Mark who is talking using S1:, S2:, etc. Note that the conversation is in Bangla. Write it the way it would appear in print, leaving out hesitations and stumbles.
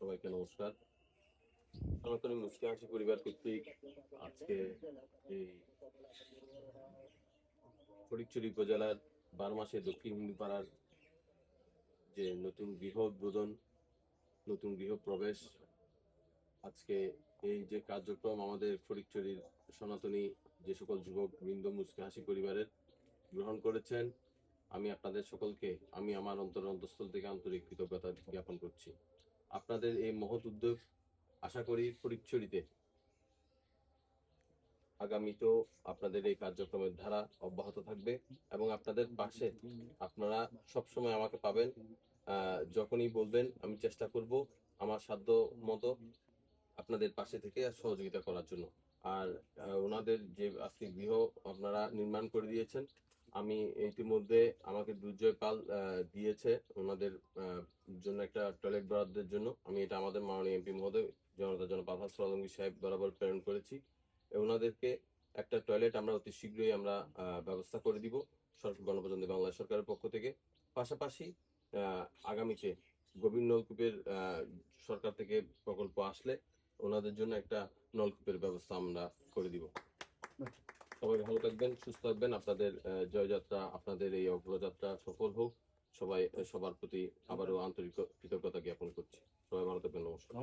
S1: সবাইকে নমস্কার। সনাতনী মুসলিম হাসি পরিবার কর্তৃক আজকে এই ফটিকছড়ি উপজেলার বারমাসে দক্ষিণ হিন্দুপাড়ার যে নতুন গৃহ উদ্বোধন, নতুন গৃহ প্রবেশ, আজকে এই যে কার্যক্রম আমাদের ফটিকছড়ির সনাতনী যে সকল যুবক বৃন্দ মুসলিম হাসি পরিবারের গ্রহণ করেছেন, আমি আপনাদের সকলকে আমি আমার অন্তঃস্থল থেকে আন্তরিক কৃতজ্ঞতা জ্ঞাপন করছি। আপনাদের এই মহৎ উদ্যোগ আশা করি ফটিকছড়িতে আগামীতেও আপনাদের এই কার্যক্রমের ধারা অব্যাহত থাকবে এবং আপনাদের পাশে আপনারা সবসময় আমাকে পাবেন। যখনই বলবেন আমি চেষ্টা করব আমার সাধ্য মতো আপনাদের পাশে থেকে সহযোগিতা করার জন্য। আর ওনাদের যে আজকে গৃহ আপনারা নির্মাণ করে দিয়েছেন, আমি ইতিমধ্যে আমাকে দুর্জয় পাল দিয়েছে ওনাদের জন্য একটা টয়লেট বরাদ্দের জন্য। আমি এটা আমাদের মাননীয় এমপি মহোদয় জনতা জনাব আলহাজ আলমগীর সাহেব বরাবর প্রেরণ করেছি। ওনাদেরকে একটা টয়লেট আমরা অতি শীঘ্রই আমরা ব্যবস্থা করে দিব গণপ্রজাতন্ত্রী বাংলাদেশ সরকারের পক্ষ থেকে। পাশাপাশি আগামীতে গভীর নলকূপের সরকার থেকে প্রকল্প আসলে ওনাদের জন্য একটা নলকূপের ব্যবস্থা আমরা করে দিব। সবাই ভালো থাকবেন, সুস্থ থাকবেন। আপনাদের জয়যাত্রা, আপনাদের এই অগ্রযাত্রা সফল হোক। সবার প্রতি আবারও আন্তরিক কৃতজ্ঞতা জ্ঞাপন করছি। সবাই ভালো থাকবেন। নমস্কার।